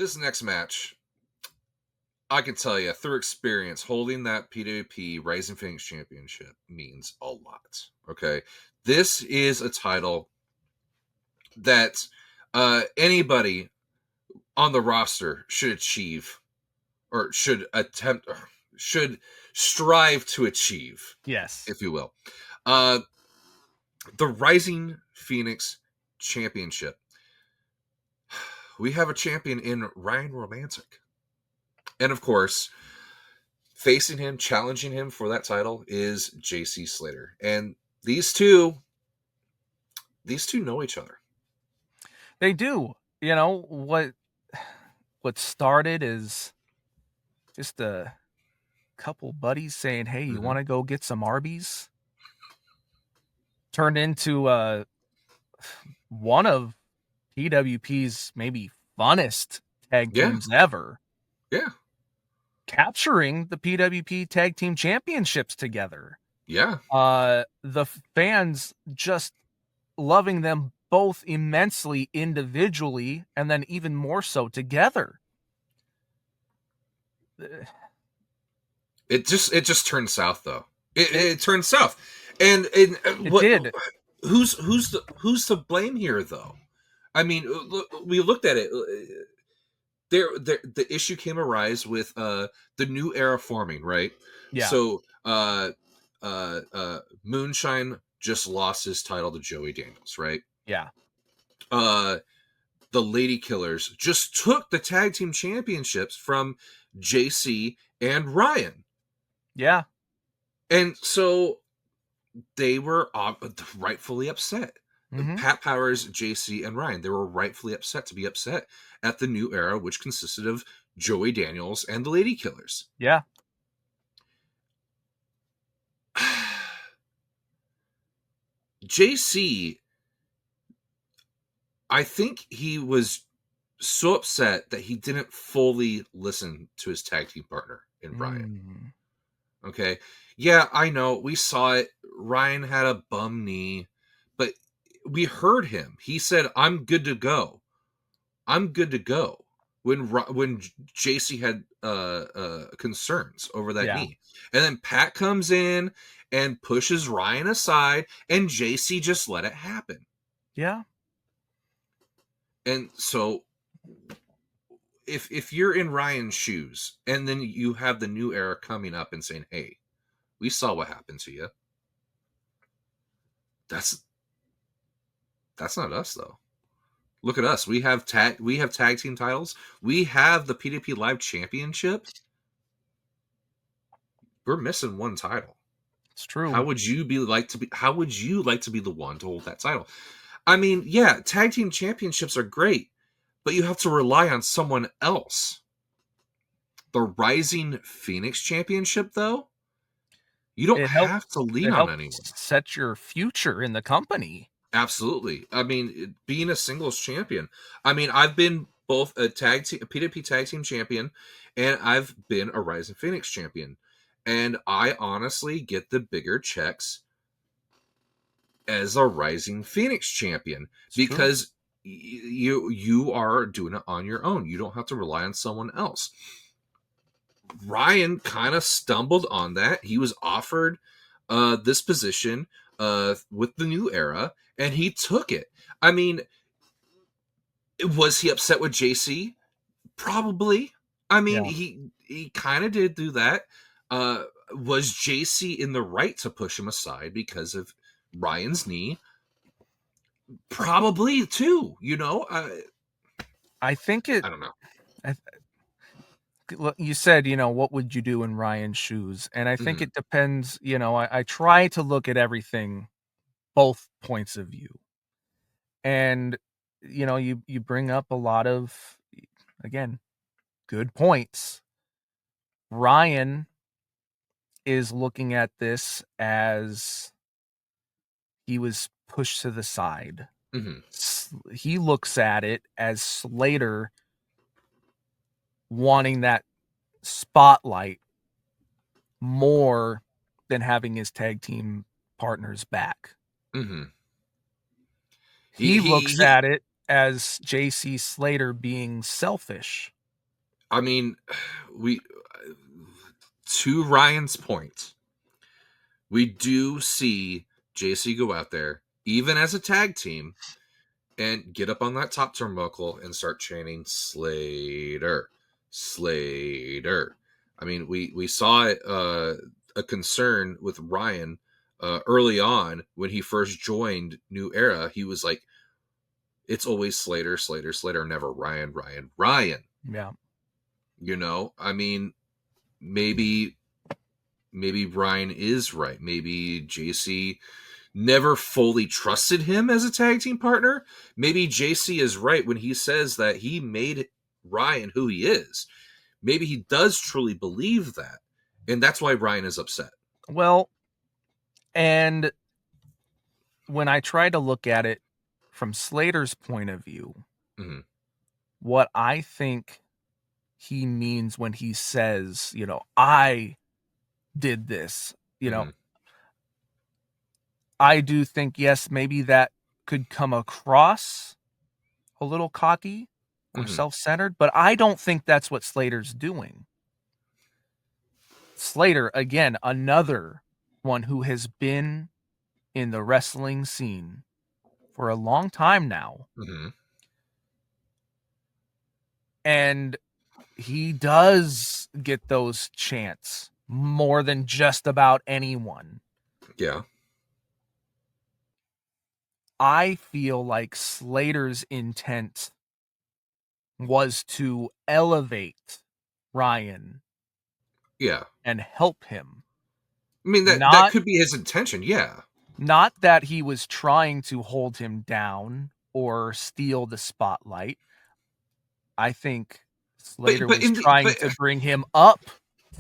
This next match, I can tell you through experience, holding that PWP Rising Phoenix Championship means a lot. Okay. This is a title that anybody on the roster should achieve or should attempt or should strive to achieve, Yes. if you will. The Rising Phoenix Championship. We have a champion in Ryan Romantic. And of course, facing him, challenging him for that title is JC Slater. And these two know each other. They do. You know, what started is just a couple buddies saying, "Hey, you want to go get some Arby's?" Turned into one of PWP's maybe funnest tag teams ever. Yeah. Capturing the PWP Tag Team Championships together. Yeah. The fans just loving them both immensely individually and then even more so together. It just turned south though. It turned south. And it did. Who's to blame here though? I mean, we looked at it. The issue came arise with the new era forming, right? Yeah. So Moonshine just lost his title to Joey Daniels, right? Yeah. The Lady Killers just took the tag team championships from JC and Ryan. Yeah. And so they were rightfully upset. Mm-hmm. Pat Powers, JC, and Ryan, they were rightfully upset to be upset at the new era, which consisted of Joey Daniels and the Lady Killers. Yeah. JC, I think he was so upset that he didn't fully listen to his tag team partner in Ryan. Okay. Yeah, I know. We saw it. Ryan had a bum knee, but we heard him. He said, "I'm good to go. I'm good to go." When JC had concerns over that knee. And then Pat comes in and pushes Ryan aside, and JC just let it happen. Yeah. And so if you're in Ryan's shoes and then you have the new era coming up and saying, "Hey, we saw what happened to you." That's not us though. Look at us. We have tag team titles. We have the PWP Live Championship. We're missing one title. It's true. How would you like to be the one to hold that title? I mean, yeah, tag team championships are great, but you have to rely on someone else. The Rising Phoenix Championship, though, you don't have to lean on anyone. Set your future in the company. Absolutely. I mean, being a singles champion. I mean, I've been both a PWP tag team champion, and I've been a Rising Phoenix champion. And I honestly get the bigger checks as a Rising Phoenix champion because you are doing it on your own. You don't have to rely on someone else. Ryan kind of stumbled on that. He was offered this position with the new era, and he took it. I mean, was he upset with JC? Probably. I mean, he kind of did do that. Was JC in the right to push him aside because of Ryan's knee? Probably too. You know, I think it. I don't know. You said, what would you do in Ryan's shoes? And I think it depends. I try to look at everything, both points of view. And, you bring up a lot of, again, good points. Ryan is looking at this as he was pushed to the side. Mm-hmm. He looks at it as Slater wanting that spotlight more than having his tag team partners back. Mm-hmm. He looks at it as JC Slater being selfish. I mean, we to Ryan's point, we do see JC go out there, even as a tag team, and get up on that top turnbuckle and start chanting Slater, Slater. I mean, we saw it, a concern with Ryan early on when he first joined New Era. He was like, it's always Slater, Slater, Slater, never Ryan, Ryan, Ryan. Yeah. I mean, maybe Ryan is right. Maybe JC never fully trusted him as a tag team partner. Maybe JC is right when he says that he made Ryan who he is. Maybe he does truly believe that. And that's why Ryan is upset. Well, and when I try to look at it from Slater's point of view, Mm-hmm. what I think he means when he says, I did this, Mm-hmm. I do think, yes, maybe that could come across a little cocky or Mm-hmm. self-centered, but I don't think that's what Slater's doing. Slater, again, another one who has been in the wrestling scene for a long time now. Mm-hmm. And he does get those chants more than just about anyone. Yeah. I feel like Slater's intent was to elevate Ryan Yeah. and help him. I mean, that Not could be his intention. Yeah. not that he was trying to hold him down or steal the spotlight. I think Slater But was in the trying but to bring him up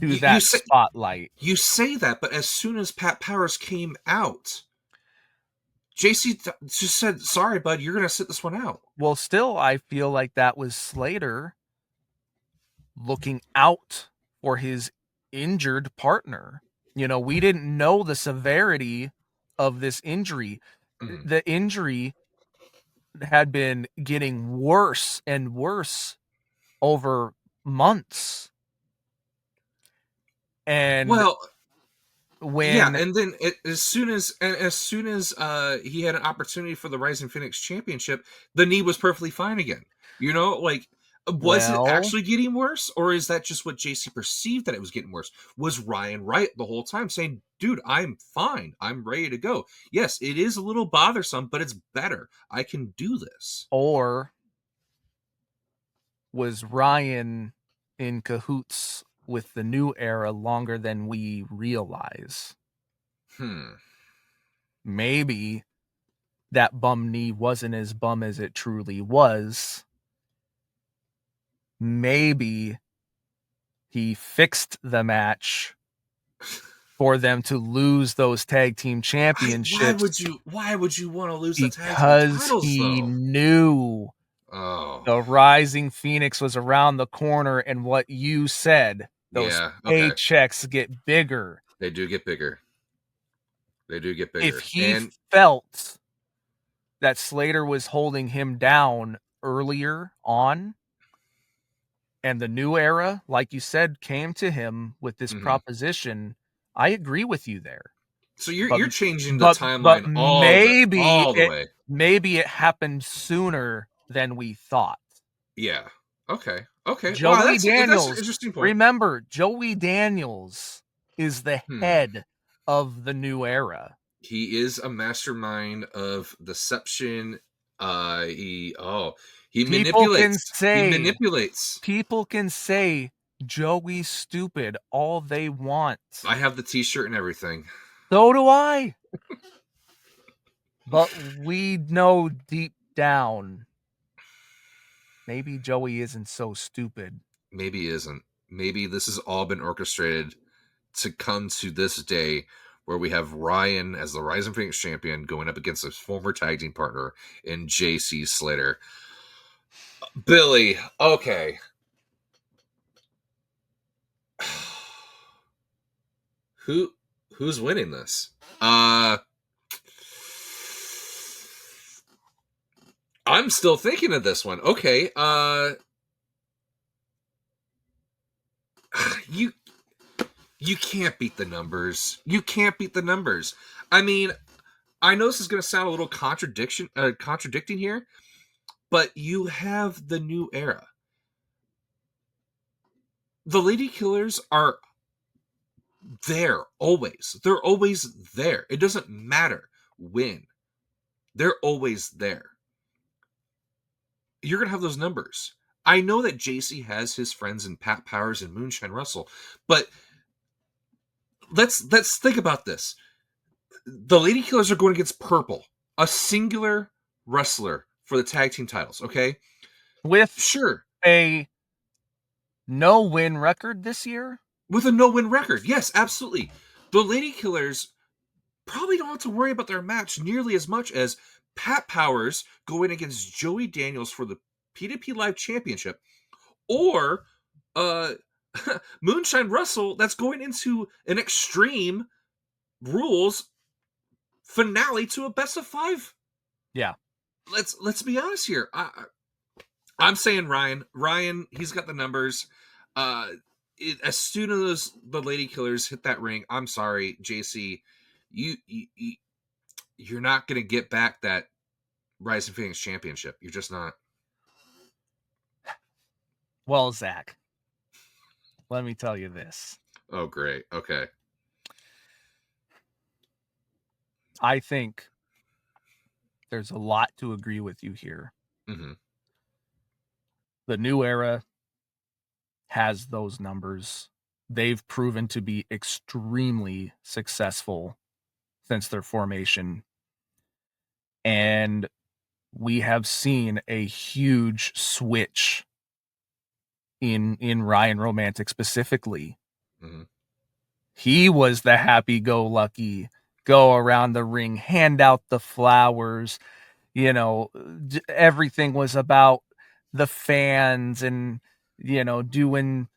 to you that say spotlight. you say that, but as soon as Pat Powers came out, JC just said, "Sorry, bud, you're gonna sit this one out." Well, still, I feel like that was Slater looking out for his injured partner. We didn't know the severity of this injury. Mm-hmm. The injury had been getting worse and worse over months. And Well, yeah, when, and then as soon as he had an opportunity for the Rising Phoenix Championship, the knee was perfectly fine again. Like, was it well, actually getting worse, or is that just what JC perceived that it was getting worse? Was Ryan right the whole time, saying, "Dude, I'm fine. I'm ready to go. Yes, it is a little bothersome, but it's better. I can do this." or was Ryan in cahoots with the new era longer than we realize? Hmm. Maybe that bum knee wasn't as bum as it truly was. Maybe he fixed the match for them to lose those tag team Why championships would you want to lose the tag team because titles he though? knew Oh, the Rising Phoenix was around the corner, and what you said, those yeah. Okay, paychecks get bigger. they do get bigger. They do get If bigger, he and felt that Slater was holding him down earlier on, and the new era, like you said, came to him with this mhm. proposition, I agree with you there. So you're But you're changing the but timeline all the way. maybe it happened sooner than we thought. Yeah. Okay. Okay. Well, Joey that's an Daniels, interesting point. remember, Joey Daniels is the Hmm. head of the new era. He is a mastermind of deception. He People can manipulates. He say manipulates. people can say Joey's stupid all they want. I have the T-shirt and everything. So do I. But we know deep down maybe Joey isn't so stupid. Maybe he isn't. Maybe this has all been orchestrated to come to this day where we have Ryan as the Rising Phoenix champion going up against his former tag team partner in JC Slater. Billy, okay. Who's winning this? I'm still thinking of this one. Okay, you you can't beat the numbers. You can't beat the numbers. I mean, I know this is going to sound a little contradicting here, but you have the new era. The Lady Killers are there always. They're always there. It doesn't matter when. They're always there. You're going to have those numbers. I know that JC has his friends in Pat Powers and Moonshine Russell, but let's think about this. The Lady Killers are going against Purple, a singular wrestler for the tag team titles, okay? With sure. A no-win record this year? With a no-win record. Yes, absolutely. The Lady Killers probably don't have to worry about their match nearly as much as Pat Powers going against Joey Daniels for the PWP Live Championship, or Moonshine Russell that's going into an Extreme Rules finale to a best of 5. Yeah. Let's be honest here. I'm saying Ryan. Ryan, he's got the numbers. As soon as the Lady Killers hit that ring, I'm sorry, JC, you're not going to get back that Rising Phoenix Championship. You're just not. Well, Zach, let me tell you this. Oh, great. Okay. I think there's a lot to agree with you here. Mm-hmm. The new era has those numbers. They've proven to be extremely successful since their formation. And we have seen a huge switch in Ryan Romantic specifically. Mm-hmm. He was the happy-go-lucky, go around the ring, hand out the flowers. You know, everything was about the fans and, you know, doing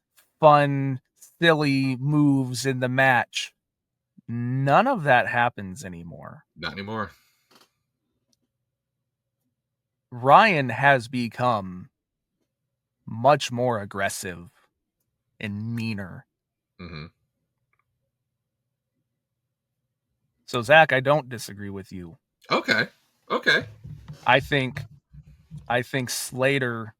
fun, silly moves in the match. None of that happens anymore. Not anymore. Ryan has become much more aggressive and meaner. Mm-hmm. So, Zach, I don't disagree with you. Okay. I think Slater,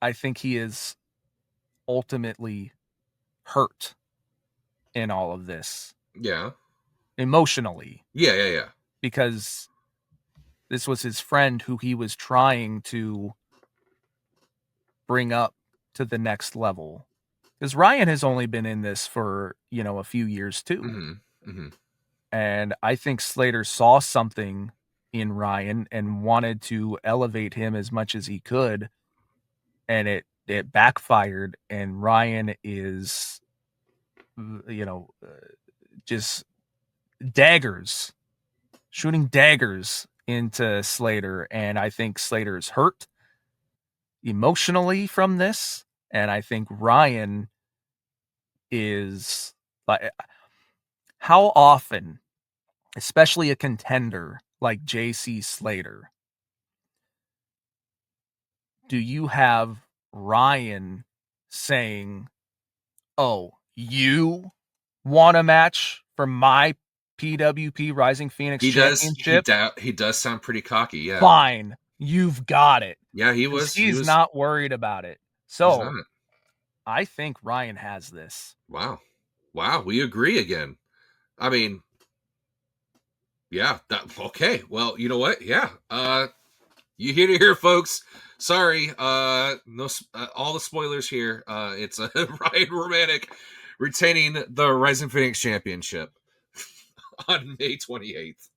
I think he is ultimately hurt in all of this. Yeah. Emotionally. Yeah. Because this was his friend who he was trying to bring up to the next level. Because Ryan has only been in this for, you know, a few years too. Mm-hmm. Mm-hmm. And I think Slater saw something in Ryan and wanted to elevate him as much as he could. And it backfired. And Ryan is, you know, just shooting daggers into Slater. And I think Slater's hurt emotionally from this. And I think Ryan is like, how often, especially a contender like JC Slater, do you have Ryan saying, "Oh, you want a match for my PWP Rising Phoenix Championship?" He does sound pretty cocky. Yeah. Fine, you've got it. Yeah, he was. He's not worried about it. So I think Ryan has this. Wow. We agree again. I mean, yeah. Okay. Well, you know what? Yeah. You hear to hear, folks. Sorry. No. All the spoilers here. It's Ryan Romantic retaining the Rising Phoenix Championship on May 28th.